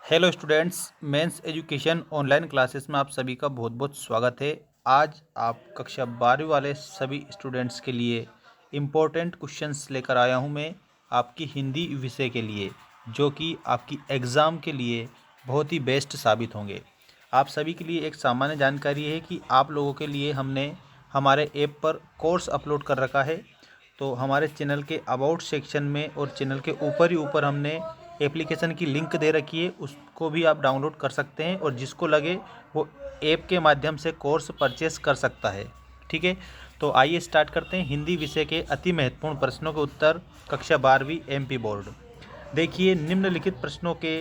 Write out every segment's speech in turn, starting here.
Hello students, mens education online classes में आप सभी का बहुत बहुत स्वागत है। आज आप कक्षा 12वीं वाले सभी स्टूडेंट्स के लिए इम्पोर्टेंट क्वेश्चंस लेकर आया हूं मैं आपकी हिंदी विषय के लिए, जो कि आपकी एग्ज़ाम के लिए बहुत ही बेस्ट साबित होंगे। आप सभी के लिए एक सामान्य जानकारी है कि आप लोगों के लिए हमने हमारे ऐप पर कोर्स अपलोड कर रखा है। तो हमारे चैनल के अबाउट सेक्शन में और चैनल के ऊपर ही ऊपर हमने एप्लीकेशन की लिंक दे रखी है, उसको भी आप डाउनलोड कर सकते हैं और जिसको लगे वो ऐप के माध्यम से कोर्स परचेस कर सकता है। ठीक है, तो आइए स्टार्ट करते हैं हिंदी विषय के अति महत्वपूर्ण प्रश्नों के उत्तर, कक्षा 12वीं एमपी बोर्ड। देखिए, निम्नलिखित प्रश्नों के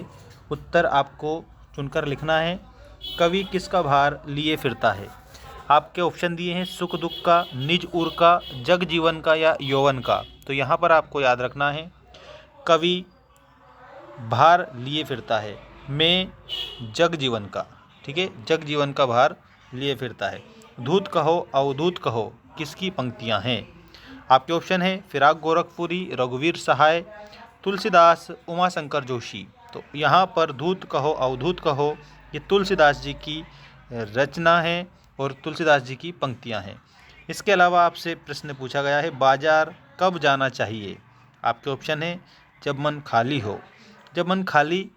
उत्तर आपको चुनकर लिखना है। कवि किसका भार लिए फिरता है? आपके ऑप्शन दिए हैं सुख दुख का, निज उर का, जग जीवन का या यौवन का। तो यहाँ पर आपको याद रखना है कवि भार लिए फिरता है, मैं जग जीवन का। ठीक है, जग जीवन का भार लिए फिरता है। धूत कहो अवधूत कहो किसकी पंक्तियाँ हैं? आपके ऑप्शन है फिराक गोरखपुरी, रघुवीर सहाय, तुलसीदास, उमाशंकर जोशी। तो यहाँ पर धूत कहो अवधूत कहो ये तुलसीदास जी की रचना है और तुलसीदास जी की पंक्तियाँ हैं। इसके अलावा आपसे प्रश्न पूछा गया है बाजार कब जाना चाहिए? आपके ऑप्शन है जब मन खाली हो, जब मन खाली,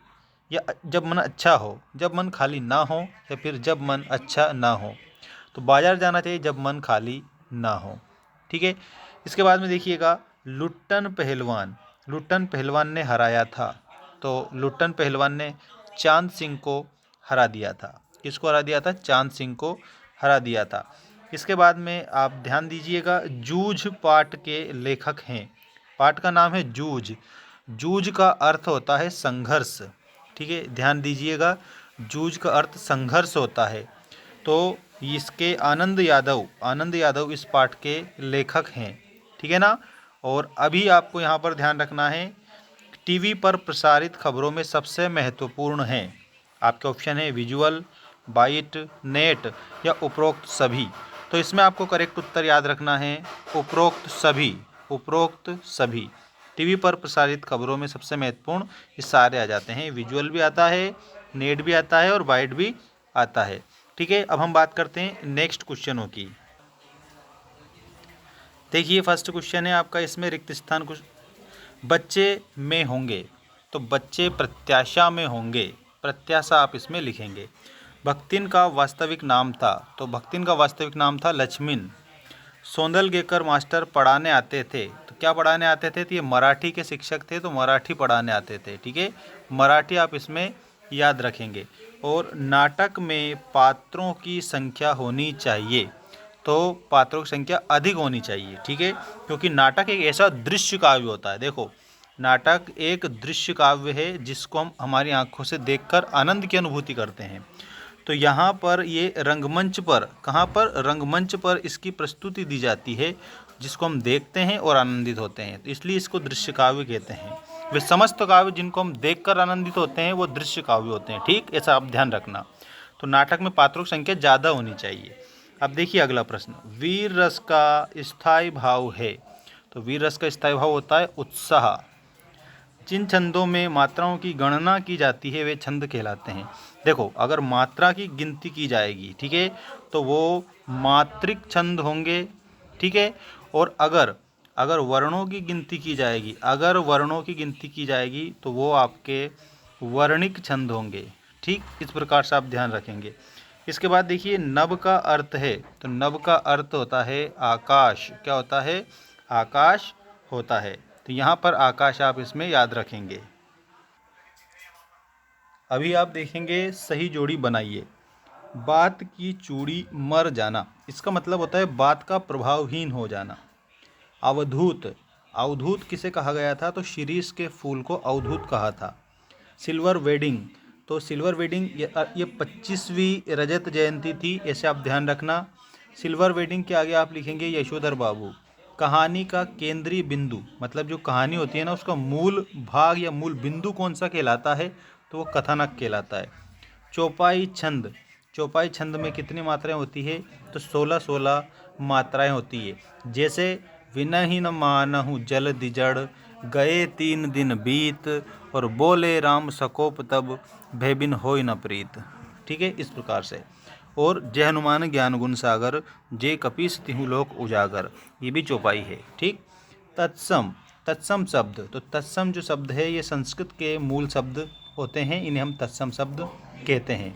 या जब मन अच्छा हो, जब मन खाली ना हो, या फिर जब मन अच्छा ना हो। तो बाजार जाना चाहिए जब मन खाली ना हो। ठीक है, इसके बाद में देखिएगा लुट्टन पहलवान ने हराया था। तो लुट्टन पहलवान ने चांद सिंह को हरा दिया था। किसको हरा दिया था? चांद सिंह को हरा दिया था। इसके बाद में आप ध्यान दीजिएगा, जूझ पाठ के लेखक हैं। पाठ का नाम है जूझ। जूझ का अर्थ होता है संघर्ष। ठीक है, ध्यान दीजिएगा, जूझ का अर्थ संघर्ष होता है। तो इसके आनंद यादव इस पाठ के लेखक हैं। ठीक है ना। और अभी आपको यहाँ पर ध्यान रखना है, टीवी पर प्रसारित खबरों में सबसे महत्वपूर्ण हैं। आपके ऑप्शन है विजुअल, बाइट, नेट या उपरोक्त सभी। तो इसमें आपको करेक्ट उत्तर याद रखना है उपरोक्त सभी। उपरोक्त सभी टीवी पर प्रसारित खबरों में सबसे महत्वपूर्ण ये सारे आ जाते हैं। विजुअल भी आता है, नेट भी आता है और बाइट भी आता है। ठीक है, अब हम बात करते हैं नेक्स्ट क्वेश्चनों की। देखिए, फर्स्ट क्वेश्चन है आपका, इसमें रिक्त स्थान कुछ बच्चे में होंगे। तो बच्चे प्रत्याशा में होंगे, प्रत्याशा आप इसमें लिखेंगे। भक्तिन का वास्तविक नाम था। तो भक्तिन का वास्तविक नाम था लक्ष्मीन। सोंदलगेकर मास्टर पढ़ाने आते थे। तो क्या पढ़ाने आते थे? तो ये मराठी के शिक्षक थे, तो मराठी पढ़ाने आते थे। ठीक है, मराठी आप इसमें याद रखेंगे। और नाटक में पात्रों की संख्या होनी चाहिए। तो पात्रों की संख्या अधिक होनी चाहिए। ठीक है, क्योंकि नाटक एक ऐसा दृश्य काव्य होता है। देखो, नाटक एक दृश्य काव्य है जिसको हम हमारी आंखों से देखकर आनंद की अनुभूति करते हैं। तो यहाँ पर ये रंगमंच पर, कहाँ पर? रंगमंच पर इसकी प्रस्तुति दी जाती है, जिसको हम देखते हैं और आनंदित होते हैं, तो इसलिए इसको दृश्य काव्य कहते हैं। वे समस्त काव्य जिनको हम देखकर आनंदित होते हैं वो दृश्य काव्य होते हैं। ठीक, ऐसा आप ध्यान रखना। तो नाटक में पात्रों की संख्या ज़्यादा होनी चाहिए। अब देखिए अगला प्रश्न, वीर रस का स्थायी भाव है। तो वीर रस का स्थायी भाव होता है उत्साह। जिन छंदों में मात्राओं की गणना की जाती है वे छंद कहलाते हैं। देखो, अगर मात्रा की गिनती की जाएगी, ठीक है, तो वो मात्रिक छंद होंगे। ठीक है, और अगर अगर वर्णों की गिनती की जाएगी, अगर वर्णों की गिनती की जाएगी तो वो आपके वर्णिक छंद होंगे। ठीक, इस प्रकार से आप ध्यान रखेंगे। इसके बाद देखिए, नभ का अर्थ है। तो नभ का अर्थ होता है आकाश। क्या होता है? आकाश होता है। तो यहाँ पर आकाश आप इसमें याद रखेंगे। अभी आप देखेंगे सही जोड़ी बनाइए। बात की चूड़ी मर जाना, इसका मतलब होता है बात का प्रभावहीन हो जाना। अवधूत, अवधूत किसे कहा गया था? तो शिरीष के फूल को अवधूत कहा था। सिल्वर वेडिंग, तो सिल्वर वेडिंग ये 25वीं रजत जयंती थी, ऐसे आप ध्यान रखना। सिल्वर वेडिंग के आगे आप लिखेंगे यशोधर बाबू। कहानी का केंद्रीय बिंदु, मतलब जो कहानी होती है ना, उसका मूल भाग या मूल बिंदु कौन सा कहलाता है? तो वो कथानक कहलाता है। चौपाई छंद, चौपाई छंद में कितनी मात्राएं होती है? तो 16 मात्राएं होती है। जैसे विनहि न मानहु जल दिजड़, गए 3 दिन बीत, और बोले राम सकोप तब, भय बिन होय न प्रीत। ठीक है, इस प्रकार से। और जय हनुमान ज्ञान गुण सागर, जय कपीस तिहु लोक उजागर, ये भी चौपाई है। ठीक। तत्सम, तत्सम शब्द, तो तत्सम जो शब्द है ये संस्कृत के मूल शब्द होते हैं, इन्हें हम तत्सम शब्द कहते हैं।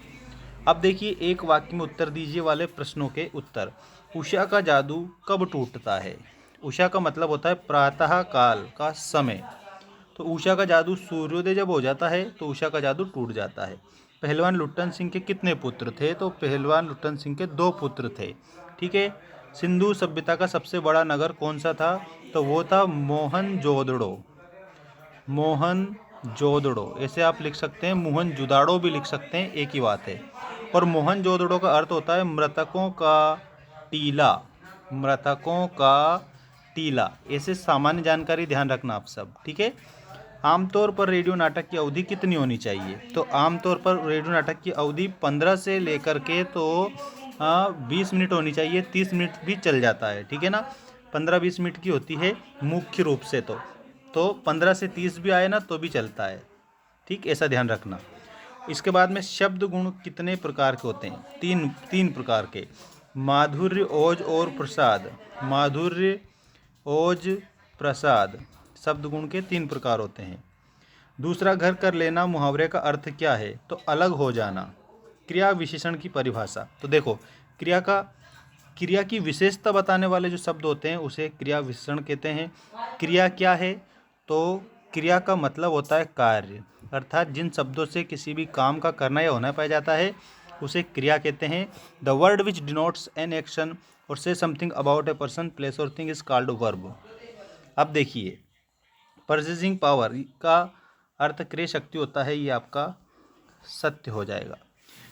अब देखिए, एक वाक्य में उत्तर दीजिए वाले प्रश्नों के उत्तर। उषा का जादू कब टूटता है? उषा का मतलब होता है प्रातः काल का समय। तो उषा का जादू सूर्योदय जब हो जाता है तो उषा का जादू टूट जाता है। पहलवान लुट्टन सिंह के कितने पुत्र थे? तो पहलवान लुट्टन सिंह के 2 पुत्र थे। ठीक है। सिंधु सभ्यता का सबसे बड़ा नगर कौन सा था? तो वो था मोहनजोदड़ो। मोहनजोदड़ो, ऐसे आप लिख सकते हैं, मोहनजुदाड़ो भी लिख सकते हैं, एक ही बात है। और मोहनजोदड़ो का अर्थ होता है मृतकों का टीला। मृतकों का टीला, ऐसे सामान्य जानकारी ध्यान रखना आप सब। ठीक है। आमतौर पर रेडियो नाटक की अवधि कितनी होनी चाहिए? तो आमतौर पर रेडियो नाटक की अवधि 15 से लेकर के तो 20 मिनट होनी चाहिए, 30 मिनट भी चल जाता है। ठीक है ना, 15-20 मिनट की होती है मुख्य रूप से। तो 15 से 30 भी आए ना तो भी चलता है। ठीक, ऐसा ध्यान रखना। इसके बाद में शब्द गुण कितने प्रकार के होते हैं? तीन प्रकार के। माधुर्य, ओज और प्रसाद। माधुर्य, ओज, प्रसाद, शब्द गुण के 3 प्रकार होते हैं। दूसरा, घर कर लेना मुहावरे का अर्थ क्या है? तो अलग हो जाना। क्रिया विशेषण की परिभाषा। तो देखो, क्रिया की विशेषता बताने वाले जो शब्द होते हैं उसे क्रिया विशेषण कहते हैं। क्रिया क्या है? तो क्रिया का मतलब होता है कार्य, अर्थात जिन शब्दों से किसी भी काम का करना या होना पाया जाता है उसे क्रिया कहते हैं। The word which denotes an action और say something about a person, place और थिंग इज कॉल्ड वर्ब। अब देखिए, परचेजिंग पावर का अर्थ क्रय शक्ति होता है, ये आपका सत्य हो जाएगा।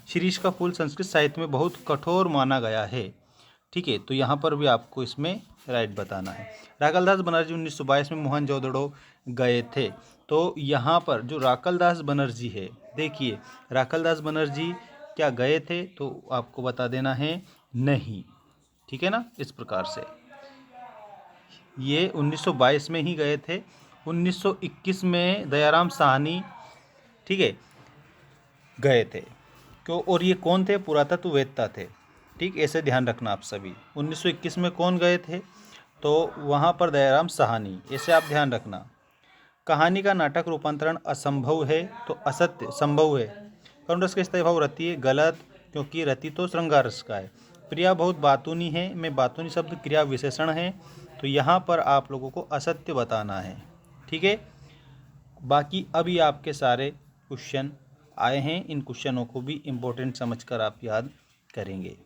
शीरीष का फूल संस्कृत साहित्य में बहुत कठोर माना गया है। ठीक है, तो यहाँ पर भी आपको इसमें राइट बताना है। राकलदास बनर्जी 1922 में मोहनजोदड़ो गए थे। तो यहाँ पर जो राकलदास बनर्जी है, देखिए राकलदास बनर्जी क्या गए थे? तो आपको बता देना है नहीं। ठीक है ना, इस प्रकार से ये 1922 में ही गए थे। 1921 में दयाराम साहनी, ठीक है, गए थे। क्यों? और ये कौन थे? पुरातत्ववेत्ता थे। ठीक, ऐसे ध्यान रखना आप सभी। 1921 में कौन गए थे? तो वहाँ पर दयाराम साहनी, ऐसे आप ध्यान रखना। कहानी का नाटक रूपांतरण असंभव है, तो असत्य संभव है। करुण रस का स्थायी भाव रति है, गलत, क्योंकि रति तो श्रृंगार रस का है। प्रिया बहुत बातूनी है, में बातूनी शब्द क्रिया विशेषण है, तो यहाँ पर आप लोगों को असत्य बताना है। ठीक है। बाकी अभी आपके सारे क्वेश्चन आए हैं, इन क्वेश्चनों को भी इम्पोर्टेंट समझकर आप याद करेंगे।